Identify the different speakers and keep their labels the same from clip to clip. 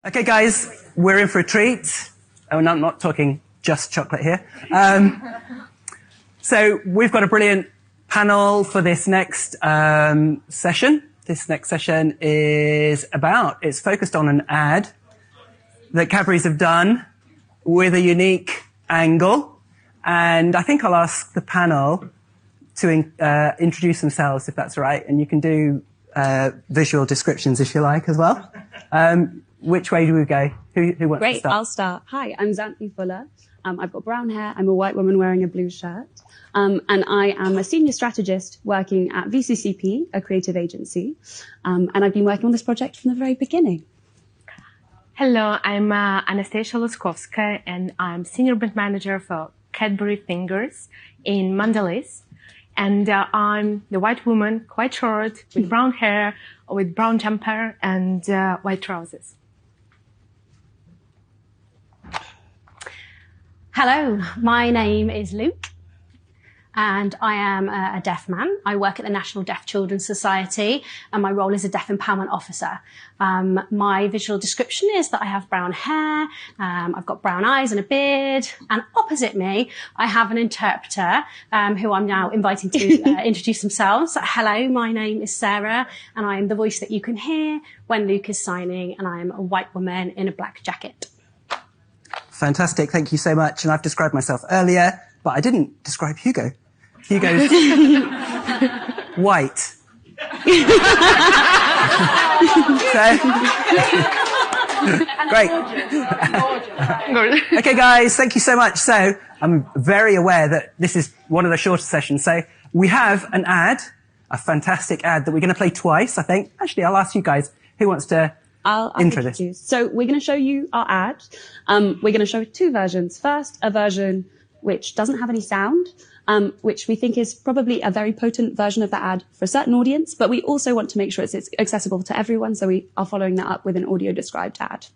Speaker 1: Okay, guys, we're in for a treat. Oh, no, I'm not talking just chocolate here. So we've got a brilliant panel for this next session. This next session it's focused on an ad that Cadbury's have done with a unique angle. And I think I'll ask the panel to introduce themselves, if that's all right. And you can do visual descriptions if you like as well. Which way do we go? Who wants to start?
Speaker 2: Great, I'll start. Hi, I'm Xanthe Fuller. I've got brown hair. I'm a white woman wearing a blue shirt. And I am a senior strategist working at VCCP, a creative agency. And I've been working on this project from the very beginning.
Speaker 3: Hello, I'm Anastasia Lutskovskaya, and I'm senior brand manager for Cadbury Fingers in Mondelez. And I'm the white woman, quite short, with brown hair, with brown jumper and white trousers.
Speaker 4: Hello, my name is Luke, and I am a deaf man. I work at the National Deaf Children's Society, and my role is a deaf empowerment officer. My visual description is that I have brown hair, I've got brown eyes and a beard, and opposite me, I have an interpreter who I'm now inviting to introduce themselves. Hello, my name is Sarah, and I am the voice that you can hear when Luke is signing, and I am a white woman in a black jacket.
Speaker 1: Fantastic, thank you so much. And I've described myself earlier, but I didn't describe Hugo. Hugo's white. Great. Okay, guys, thank you so much. So I'm very aware that this is one of the shortest sessions. So we have an ad, a fantastic ad that we're going to play twice, I think. Actually, I'll ask you guys who wants to
Speaker 2: I'll introduce. So we're going to show you our ad. We're going to show two versions. First, a version which doesn't have any sound, which we think is probably a very potent version of the ad for a certain audience, but we also want to make sure it's accessible to everyone, so we are following that up with an audio-described ad.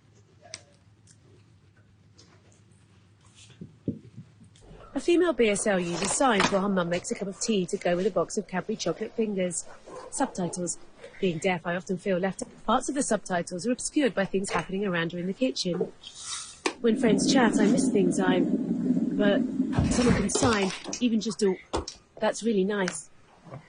Speaker 5: A female BSL user signs while her mum makes a cup of tea to go with a box of Cadbury chocolate fingers. Subtitles. Being deaf, I often feel left. Parts of the subtitles are obscured by things happening around her in the kitchen. When friends chat, I miss things but someone can sign, even just do. That's really nice.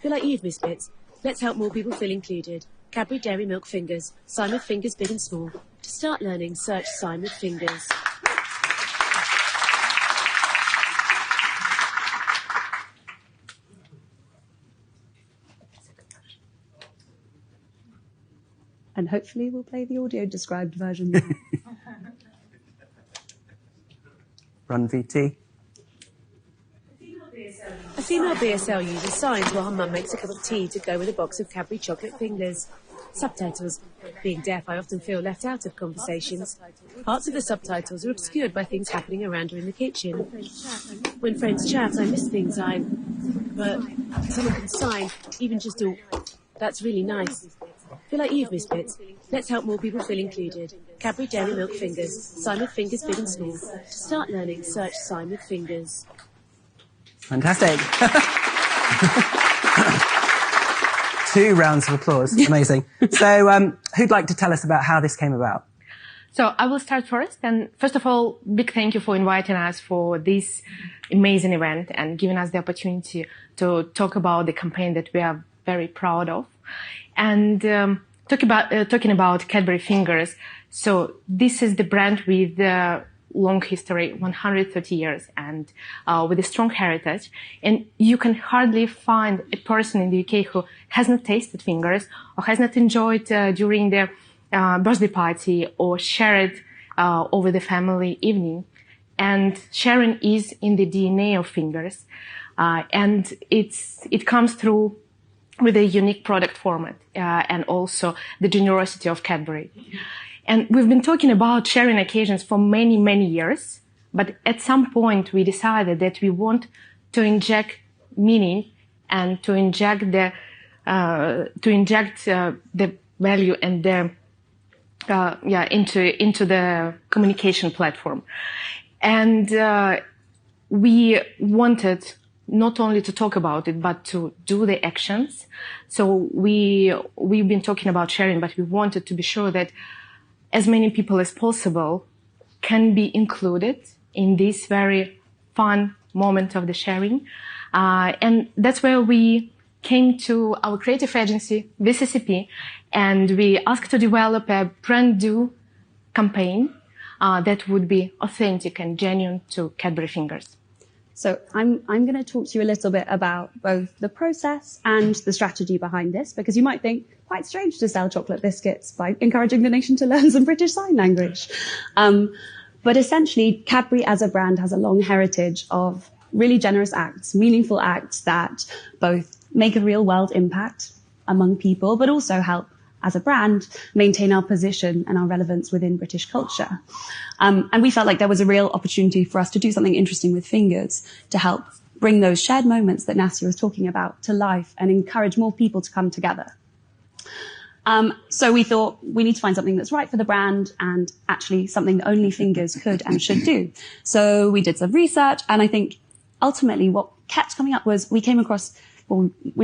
Speaker 5: Feel like you've missed bits. Let's help more people feel included. Cadbury Dairy Milk Fingers. Sign with fingers big and small. To start learning, search Sign with Fingers.
Speaker 2: And hopefully we'll play the audio-described version now.
Speaker 1: Run VT.
Speaker 5: A female BSL user signs while her mum makes a cup of tea to go with a box of Cadbury chocolate fingers. Subtitles. Being deaf, I often feel left out of conversations. Parts of the subtitles are obscured by things happening around her in the kitchen. When friends chat, I miss things but someone can sign, even just do. That's really nice. Feel like you've missed bits. Let's help more people feel included. Cadbury Dairy Milk Fingers. Sign with fingers big and small. To start learning, search Sign with Fingers.
Speaker 1: Fantastic. 2 rounds of applause. Amazing. So who'd like to tell us about how this came about?
Speaker 3: So I will start first. And first of all, big thank you for inviting us for this amazing event and giving us the opportunity to talk about the campaign that we are very proud of. And talking about Cadbury Fingers, so this is the brand with a long history, 130 years, and with a strong heritage. And you can hardly find a person in the UK who has not tasted fingers or has not enjoyed during their birthday party or shared over the family evening. And sharing is in the DNA of fingers, and it comes through with a unique product format and also the generosity of Cadbury. And we've been talking about sharing occasions for many, many years, but at some point we decided that we want to inject meaning and to inject the value and the into the communication platform. And we wanted not only to talk about it, but to do the actions. So we've been talking about sharing, but we wanted to be sure that as many people as possible can be included in this very fun moment of the sharing. And that's where we came to our creative agency, VCCP, and we asked to develop a brand new campaign that would be authentic and genuine to Cadbury Fingers.
Speaker 2: So I'm going to talk to you a little bit about both the process and the strategy behind this, because you might think quite strange to sell chocolate biscuits by encouraging the nation to learn some British Sign Language. But essentially, Cadbury as a brand has a long heritage of really generous acts, meaningful acts that both make a real world impact among people, but also help as a brand maintain our position and our relevance within British culture. And we felt like there was a real opportunity for us to do something interesting with Fingers to help bring those shared moments that Nastia was talking about to life and encourage more people to come together. So we thought we need to find something that's right for the brand and actually something that only Fingers could and should do. So we did some research, and I think ultimately what kept coming up was we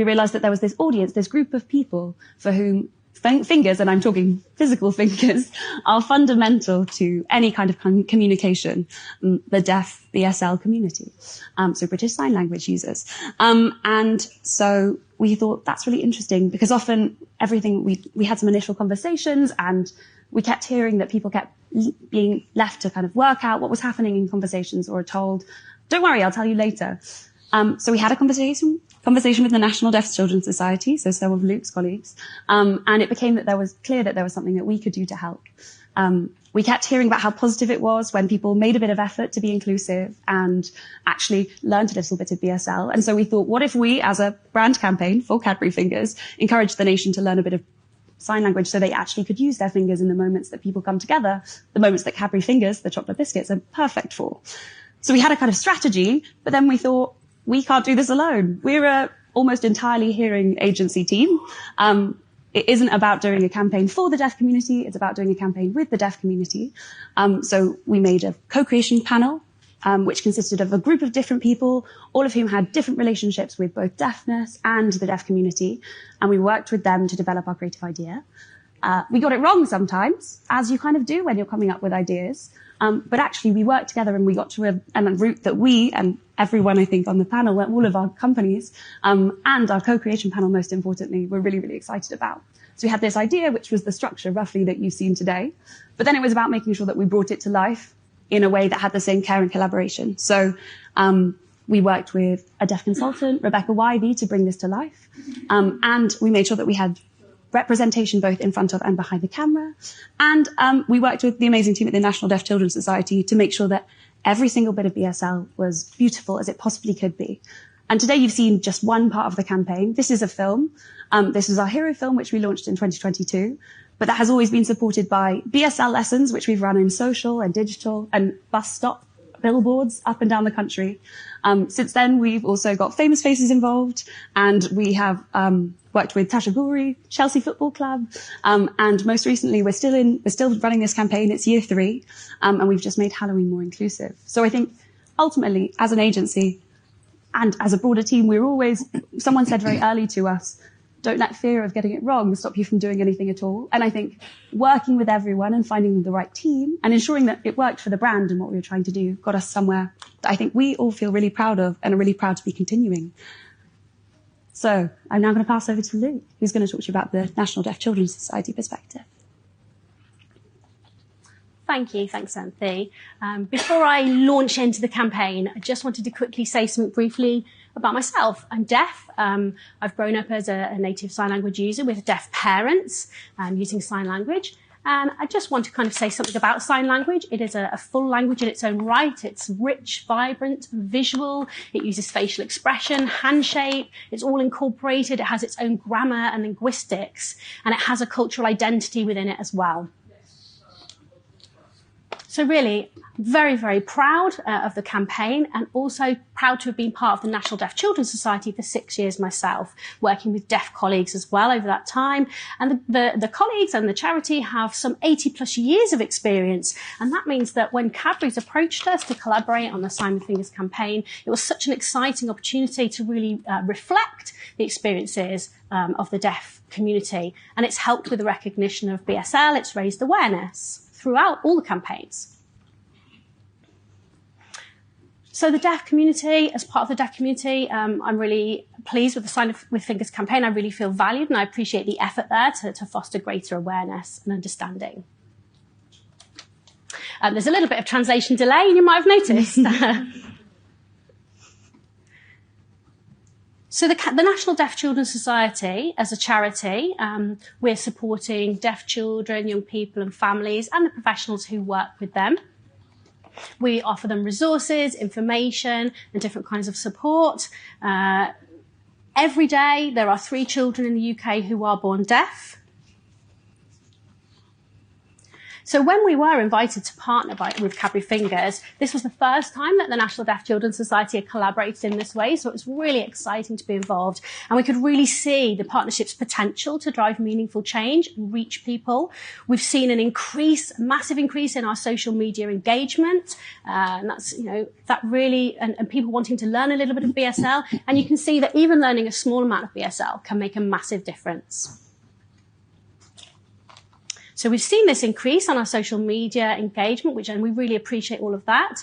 Speaker 2: realized that there was this audience, this group of people for whom fingers, and I'm talking physical fingers, are fundamental to any kind of communication, the deaf BSL community, so British Sign Language users. And so we thought that's really interesting because often we had some initial conversations and we kept hearing that people kept being left to kind of work out what was happening in conversations or told, don't worry, I'll tell you later. So we had a conversation with the National Deaf Children's Society, so some of Luke's colleagues, and it became that there was clear that there was something that we could do to help. We kept hearing about how positive it was when people made a bit of effort to be inclusive and actually learned a little bit of BSL. And so we thought, what if we, as a brand campaign for Cadbury Fingers, encouraged the nation to learn a bit of sign language so they actually could use their fingers in the moments that people come together, the moments that Cadbury Fingers, the chocolate biscuits, are perfect for. So we had a kind of strategy, but then we thought, we can't do this alone. We're a almost entirely hearing agency team. It isn't about doing a campaign for the deaf community. It's about doing a campaign with the deaf community. So we made a co-creation panel, which consisted of a group of different people, all of whom had different relationships with both deafness and the deaf community. And we worked with them to develop our creative idea. We got it wrong sometimes, as you kind of do when you're coming up with ideas. But actually, we worked together and we got to a route that we and everyone, I think, on the panel, all of our companies, and our co-creation panel, most importantly, were really, really excited about. So we had this idea, which was the structure roughly that you've seen today. But then it was about making sure that we brought it to life in a way that had the same care and collaboration. So we worked with a deaf consultant, Rebecca Wyvie, to bring this to life. And we made sure that we had representation both in front of and behind the camera. And we worked with the amazing team at the National Deaf Children's Society to make sure that every single bit of BSL was beautiful as it possibly could be. And today you've seen just one part of the campaign. This is a film. This is our hero film, which we launched in 2022. But that has always been supported by BSL lessons, which we've run in social and digital and bus stop billboards up and down the country. Since then, we've also got Famous Faces involved, and we have worked with Tasha Ghouri, Chelsea Football Club, and most recently, we're still running this campaign. It's year 3, and we've just made Halloween more inclusive. So I think ultimately, as an agency and as a broader team, someone said very early to us, don't let fear of getting it wrong stop you from doing anything at all. And I think working with everyone and finding the right team and ensuring that it worked for the brand and what we were trying to do got us somewhere that I think we all feel really proud of and are really proud to be continuing. So I'm now going to pass over to Luke, who's going to talk to you about the National Deaf Children's Society perspective.
Speaker 4: Thank you. Thanks, Xanthe. Before I launch into the campaign, I just wanted to quickly say something briefly about myself. I'm deaf. I've grown up as a native sign language user with deaf parents using sign language. And I just want to kind of say something about sign language. It is a full language in its own right. It's rich, vibrant, visual. It uses facial expression, handshape. It's all incorporated. It has its own grammar and linguistics, and it has a cultural identity within it as well. So really, very, very proud of the campaign, and also proud to have been part of the National Deaf Children's Society for 6 years myself, working with deaf colleagues as well over that time. And the colleagues and the charity have some 80 plus years of experience. And that means that when Cadbury's approached us to collaborate on the Sign with Fingers campaign, it was such an exciting opportunity to really reflect the experiences of the deaf community. And it's helped with the recognition of BSL. It's raised awareness throughout all the campaigns. So the deaf community, as part of the deaf community, I'm really pleased with the Sign with Fingers campaign. I really feel valued, and I appreciate the effort there to foster greater awareness and understanding. There's a little bit of translation delay, and you might have noticed. So the National Deaf Children's Society, as a charity, we're supporting deaf children, young people and families, and the professionals who work with them. We offer them resources, information, and different kinds of support. Every day, there are 3 children in the UK who are born deaf. So when we were invited to partner with Cadbury Fingers, this was the first time that the National Deaf Children's Society had collaborated in this way. So it was really exciting to be involved. And we could really see the partnership's potential to drive meaningful change and reach people. We've seen a massive increase in our social media engagement. And that's, that really, and people wanting to learn a little bit of BSL. And you can see that even learning a small amount of BSL can make a massive difference. So we've seen this increase on our social media engagement, and we really appreciate all of that.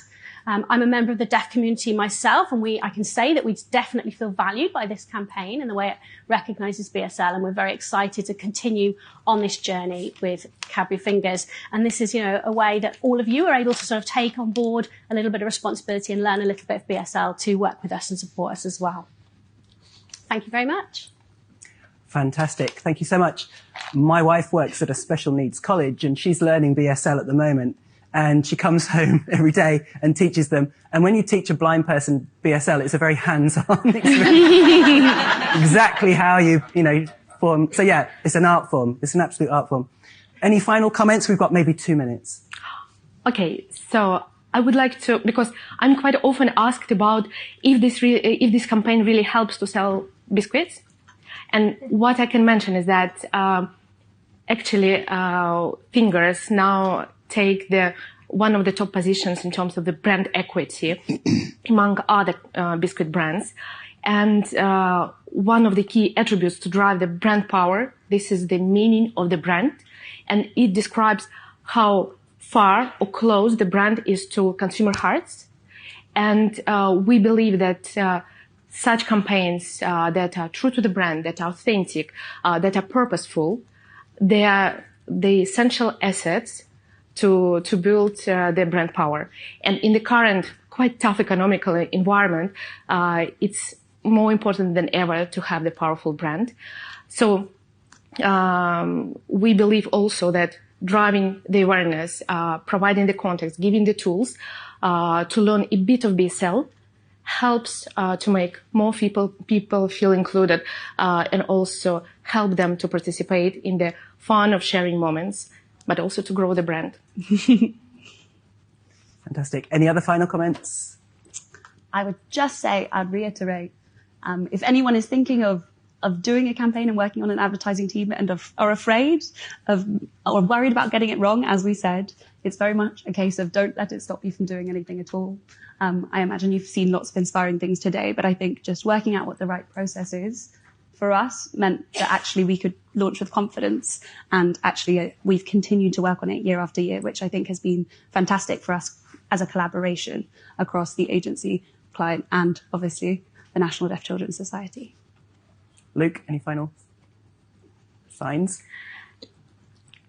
Speaker 4: I'm a member of the deaf community myself, and I can say that we definitely feel valued by this campaign and the way it recognises BSL, and we're very excited to continue on this journey with Cadbury Fingers. And this is, a way that all of you are able to sort of take on board a little bit of responsibility and learn a little bit of BSL to work with us and support us as well. Thank you very much.
Speaker 1: Fantastic. Thank you so much. My wife works at a special needs college, and she's learning BSL at the moment. And she comes home every day and teaches them. And when you teach a blind person BSL, it's a very hands-on experience. Exactly how you form. So yeah, it's an art form. It's an absolute art form. Any final comments? We've got maybe 2 minutes.
Speaker 3: Okay, so I would like to, because I'm quite often asked about if this campaign really helps to sell biscuits. And what I can mention is that actually Fingers now take one of the top positions in terms of the brand equity among other biscuit brands. And one of the key attributes to drive the brand power, this is the meaning of the brand. And it describes how far or close the brand is to consumer hearts. And we believe that such campaigns that are true to the brand, that are authentic, that are purposeful, they are the essential assets to build their brand power. And in the current quite tough economical environment, it's more important than ever to have the powerful brand. So we believe also that driving the awareness, providing the context, giving the tools to learn a bit of BSL helps to make more people feel included, and also help them to participate in the fun of sharing moments, but also to grow the brand.
Speaker 1: Fantastic. Any other final comments?
Speaker 2: I would just say, I'd reiterate, if anyone is thinking of doing a campaign and working on an advertising team and are afraid or worried about getting it wrong, as we said, it's very much a case of don't let it stop you from doing anything at all. I imagine you've seen lots of inspiring things today, but I think just working out what the right process is for us meant that actually we could launch with confidence, and actually we've continued to work on it year after year, which I think has been fantastic for us as a collaboration across the agency, client, and obviously the National Deaf Children's Society.
Speaker 1: Luke, any final signs?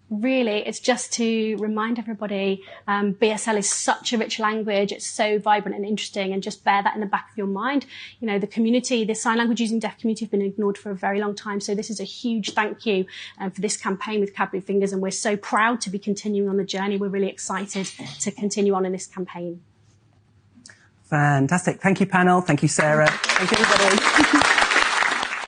Speaker 4: Really, it's just to remind everybody, BSL is such a rich language. It's so vibrant and interesting, and just bear that in the back of your mind. The community, the sign language using deaf community have been ignored for a very long time. So this is a huge thank you for this campaign with Cadbury Fingers. And we're so proud to be continuing on the journey. We're really excited to continue on in this campaign.
Speaker 1: Fantastic. Thank you, panel. Thank you, Sarah. Thank you, everybody.